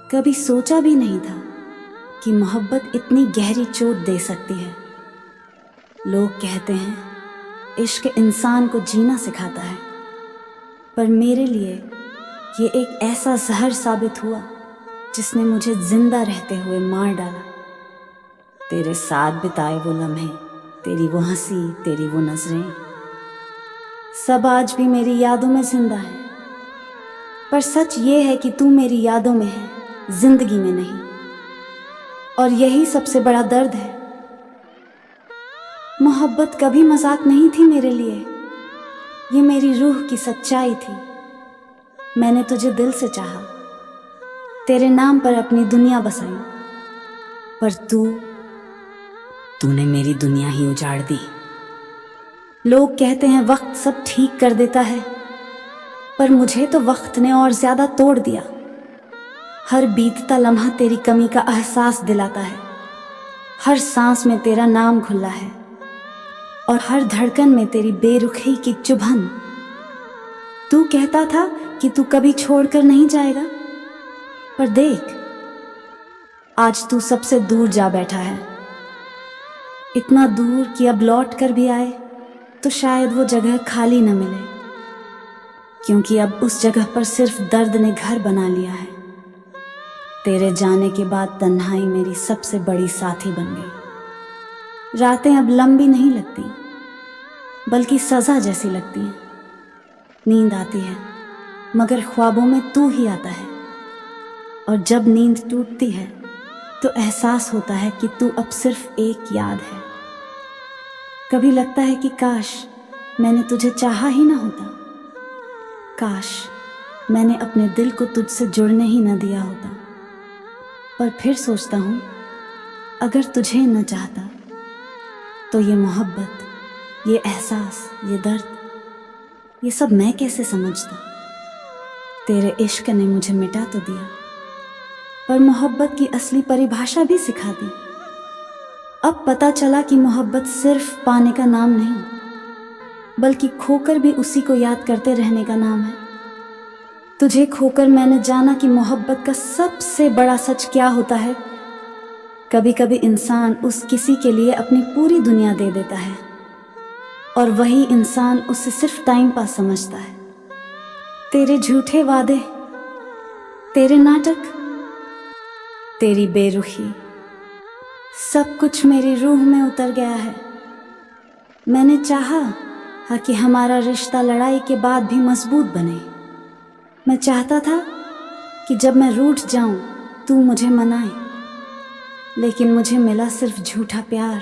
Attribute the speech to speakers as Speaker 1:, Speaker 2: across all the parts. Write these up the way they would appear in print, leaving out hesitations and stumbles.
Speaker 1: कभी सोचा भी नहीं था कि मोहब्बत इतनी गहरी चोट दे सकती है। लोग कहते हैं इश्क इंसान को जीना सिखाता है, पर मेरे लिए ये एक ऐसा जहर साबित हुआ जिसने मुझे जिंदा रहते हुए मार डाला। तेरे साथ बिताए वो लम्हे, तेरी वो हंसी, तेरी वो नजरें, सब आज भी मेरी यादों में जिंदा है। पर सच ये है कि तू मेरी यादों में है, जिंदगी में नहीं। और यही सबसे बड़ा दर्द है। मोहब्बत कभी मजाक नहीं थी मेरे लिए, ये मेरी रूह की सच्चाई थी। मैंने तुझे दिल से चाहा, तेरे नाम पर अपनी दुनिया बसाई, पर तूने मेरी दुनिया ही उजाड़ दी। लोग कहते हैं वक्त सब ठीक कर देता है, पर मुझे तो वक्त ने और ज्यादा तोड़ दिया। हर बीतता लम्हा तेरी कमी का एहसास दिलाता है, हर सांस में तेरा नाम घुला है और हर धड़कन में तेरी बेरुखी की चुभन। तू कहता था कि तू कभी छोड़कर नहीं जाएगा, पर देख आज तू सबसे दूर जा बैठा है। इतना दूर कि अब लौट कर भी आए तो शायद वो जगह खाली न मिले, क्योंकि अब उस जगह पर सिर्फ दर्द ने घर बना लिया है। तेरे जाने के बाद तन्हाई मेरी सबसे बड़ी साथी बन गई। रातें अब लंबी नहीं लगती, बल्कि सजा जैसी लगती हैं। नींद आती है मगर ख्वाबों में तू ही आता है, और जब नींद टूटती है तो एहसास होता है कि तू अब सिर्फ एक याद है। कभी लगता है कि काश मैंने तुझे चाहा ही ना होता, काश मैंने अपने दिल को तुझसे जुड़ने ही न दिया होता। पर फिर सोचता हूँ अगर तुझे न चाहता तो ये मोहब्बत, ये एहसास, ये दर्द, ये सब मैं कैसे समझता। तेरे इश्क ने मुझे मिटा तो दिया, पर मोहब्बत की असली परिभाषा भी सिखा दी। अब पता चला कि मोहब्बत सिर्फ पाने का नाम नहीं, बल्कि खोकर भी उसी को याद करते रहने का नाम है। तुझे खोकर मैंने जाना कि मोहब्बत का सबसे बड़ा सच क्या होता है। कभी कभी इंसान उस किसी के लिए अपनी पूरी दुनिया दे देता है, और वही इंसान उसे सिर्फ टाइम पास समझता है। तेरे झूठे वादे, तेरे नाटक, तेरी बेरुखी, सब कुछ मेरी रूह में उतर गया है। मैंने चाहा कि हमारा रिश्ता लड़ाई के बाद भी मजबूत बने। मैं चाहता था कि जब मैं रूठ जाऊं तू मुझे मनाए, लेकिन मुझे मिला सिर्फ झूठा प्यार,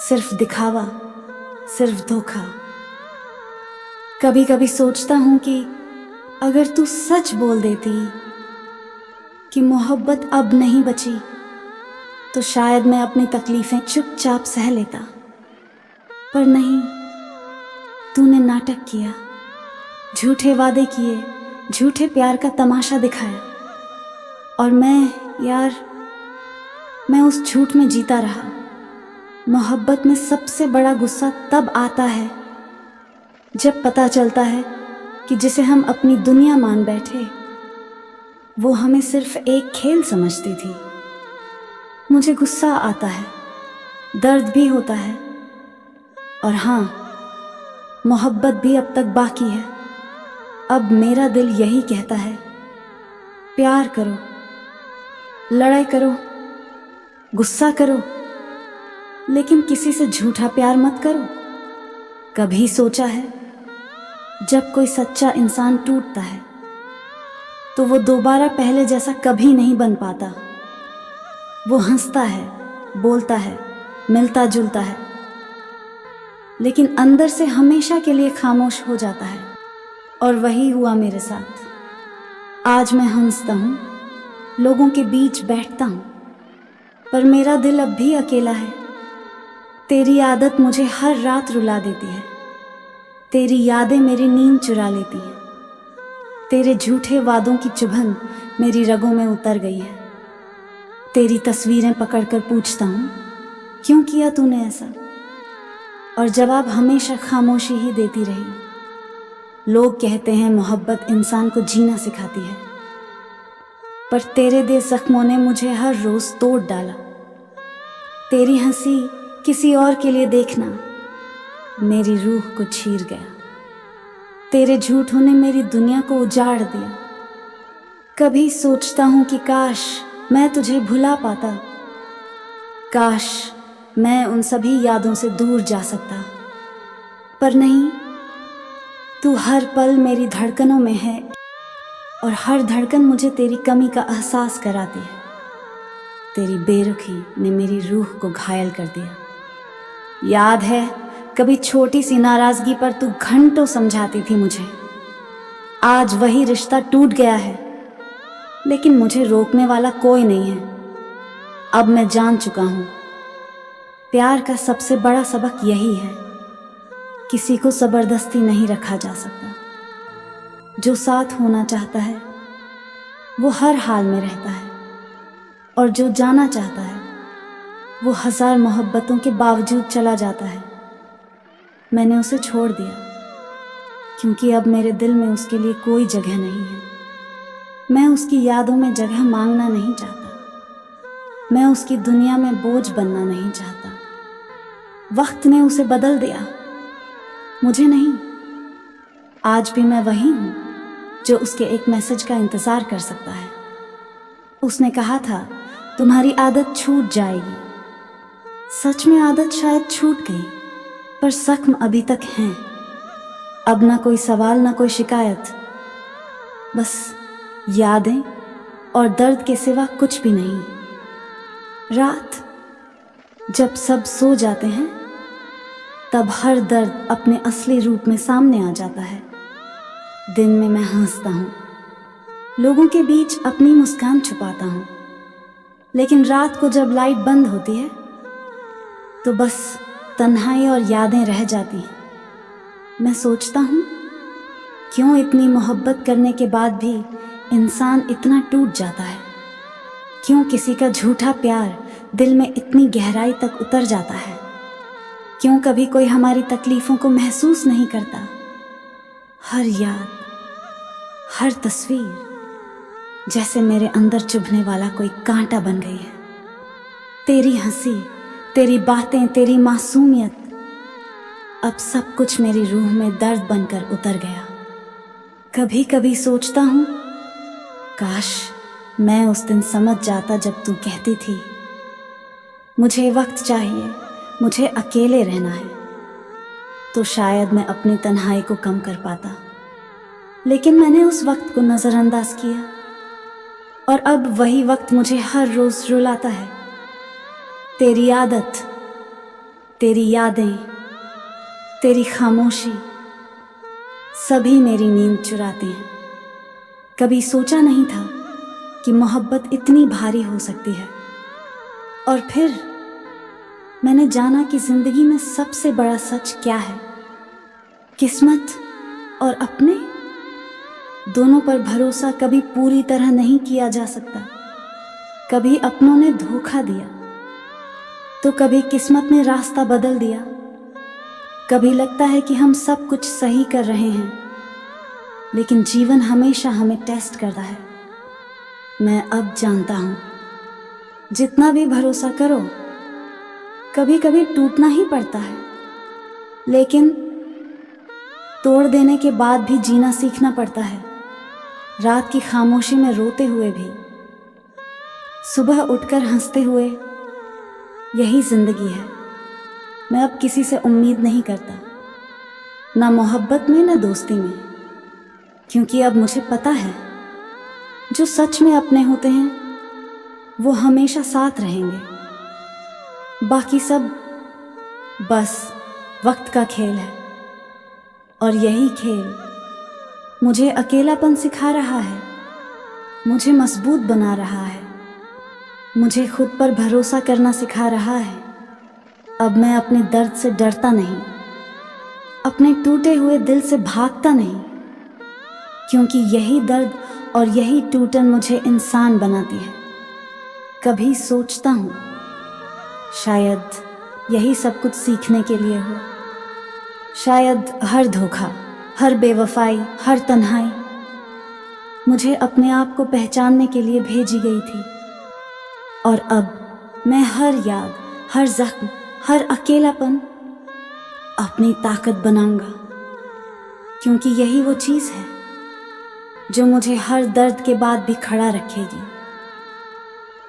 Speaker 1: सिर्फ दिखावा, सिर्फ धोखा। कभी कभी सोचता हूं कि अगर तू सच बोल देती कि मोहब्बत अब नहीं बची, तो शायद मैं अपनी तकलीफें चुपचाप सह लेता। पर नहीं, तूने नाटक किया, झूठे वादे किए, झूठे प्यार का तमाशा दिखाया, और मैं उस झूठ में जीता रहा। मोहब्बत में सबसे बड़ा गुस्सा तब आता है जब पता चलता है कि जिसे हम अपनी दुनिया मान बैठे, वो हमें सिर्फ एक खेल समझती थी। मुझे गुस्सा आता है, दर्द भी होता है, और हाँ, मोहब्बत भी अब तक बाकी है। अब मेरा दिल यही कहता है, प्यार करो, लड़ाई करो, गुस्सा करो, लेकिन किसी से झूठा प्यार मत करो। कभी सोचा है जब कोई सच्चा इंसान टूटता है तो वो दोबारा पहले जैसा कभी नहीं बन पाता। वो हंसता है, बोलता है, मिलता जुलता है, लेकिन अंदर से हमेशा के लिए खामोश हो जाता है। और वही हुआ मेरे साथ। आज मैं हंसता हूँ, लोगों के बीच बैठता हूँ, पर मेरा दिल अब भी अकेला है। तेरी आदत मुझे हर रात रुला देती है, तेरी यादें मेरी नींद चुरा लेती हैं, तेरे झूठे वादों की चुभन मेरी रगों में उतर गई है। तेरी तस्वीरें पकड़कर पूछता हूँ, क्यों किया तूने ऐसा? और जवाब हमेशा खामोशी ही देती रही। लोग कहते हैं मोहब्बत इंसान को जीना सिखाती है, पर तेरे दे जख्मों ने मुझे हर रोज तोड़ डाला। तेरी हंसी किसी और के लिए देखना मेरी रूह को चीर गया। तेरे झूठों ने मेरी दुनिया को उजाड़ दिया। कभी सोचता हूं कि काश मैं तुझे भुला पाता, काश मैं उन सभी यादों से दूर जा सकता, पर नहीं। तू हर पल मेरी धड़कनों में है और हर धड़कन मुझे तेरी कमी का एहसास कराती है। तेरी बेरुखी ने मेरी रूह को घायल कर दिया। याद है कभी छोटी सी नाराजगी पर तू घंटों समझाती थी मुझे। आज वही रिश्ता टूट गया है, लेकिन मुझे रोकने वाला कोई नहीं है। अब मैं जान चुका हूं, प्यार का सबसे बड़ा सबक यही है, किसी को जबरदस्ती नहीं रखा जा सकता। जो साथ होना चाहता है वो हर हाल में रहता है, और जो जाना चाहता है वो 1000 मोहब्बतों के बावजूद चला जाता है। मैंने उसे छोड़ दिया क्योंकि अब मेरे दिल में उसके लिए कोई जगह नहीं है। मैं उसकी यादों में जगह मांगना नहीं चाहता। मैं उसकी दुनिया में बोझ बनना नहीं चाहता। वक्त ने उसे बदल दिया, मुझे नहीं। आज भी मैं वही हूं जो उसके एक मैसेज का इंतजार कर सकता है। उसने कहा था तुम्हारी आदत छूट जाएगी। सच में आदत शायद छूट गई, पर जख्म अभी तक हैं। अब ना कोई सवाल ना कोई शिकायत, बस यादें और दर्द के सिवा कुछ भी नहीं। रात जब सब सो जाते हैं तब हर दर्द अपने असली रूप में सामने आ जाता है। दिन में मैं हंसता हूँ, लोगों के बीच अपनी मुस्कान छुपाता हूँ, लेकिन रात को जब लाइट बंद होती है तो बस तन्हाई और यादें रह जाती हैं। मैं सोचता हूँ क्यों इतनी मोहब्बत करने के बाद भी इंसान इतना टूट जाता है। क्यों किसी का झूठा प्यार दिल में इतनी गहराई तक उतर जाता है। क्यों कभी कोई हमारी तकलीफों को महसूस नहीं करता। हर याद, हर तस्वीर जैसे मेरे अंदर चुभने वाला कोई कांटा बन गई है। तेरी हंसी, तेरी बातें, तेरी मासूमियत, अब सब कुछ मेरी रूह में दर्द बनकर उतर गया। कभी कभी सोचता हूँ काश मैं उस दिन समझ जाता जब तू कहती थी मुझे वक्त चाहिए, मुझे अकेले रहना है, तो शायद मैं अपनी तन्हाई को कम कर पाता। लेकिन मैंने उस वक्त को नज़रअंदाज किया और अब वही वक्त मुझे हर रोज रुलाता है। तेरी आदत, तेरी यादें, तेरी खामोशी सभी मेरी नींद चुराती हैं। कभी सोचा नहीं था कि मोहब्बत इतनी भारी हो सकती है, और फिर मैंने जाना कि जिंदगी में सबसे बड़ा सच क्या है। किस्मत और अपने दोनों पर भरोसा कभी पूरी तरह नहीं किया जा सकता। कभी अपनों ने धोखा दिया तो कभी किस्मत ने रास्ता बदल दिया। कभी लगता है कि हम सब कुछ सही कर रहे हैं, लेकिन जीवन हमेशा हमें टेस्ट करता है। मैं अब जानता हूं जितना भी भरोसा करो कभी कभी टूटना ही पड़ता है, लेकिन तोड़ देने के बाद भी जीना सीखना पड़ता है। रात की खामोशी में रोते हुए भी, सुबह उठकर हंसते हुए, यही जिंदगी है। मैं अब किसी से उम्मीद नहीं करता, ना मोहब्बत में ना दोस्ती में, क्योंकि अब मुझे पता है जो सच में अपने होते हैं वो हमेशा साथ रहेंगे। बाकी सब बस वक्त का खेल है, और यही खेल मुझे अकेलापन सिखा रहा है, मुझे मजबूत बना रहा है, मुझे खुद पर भरोसा करना सिखा रहा है। अब मैं अपने दर्द से डरता नहीं, अपने टूटे हुए दिल से भागता नहीं, क्योंकि यही दर्द और यही टूटन मुझे इंसान बनाती है। कभी सोचता हूँ शायद यही सब कुछ सीखने के लिए हो। शायद हर धोखा, हर बेवफाई, हर तन्हाई मुझे अपने आप को पहचानने के लिए भेजी गई थी। और अब मैं हर याद, हर जख्म, हर अकेलापन अपनी ताकत बनाऊंगा, क्योंकि यही वो चीज़ है जो मुझे हर दर्द के बाद भी खड़ा रखेगी।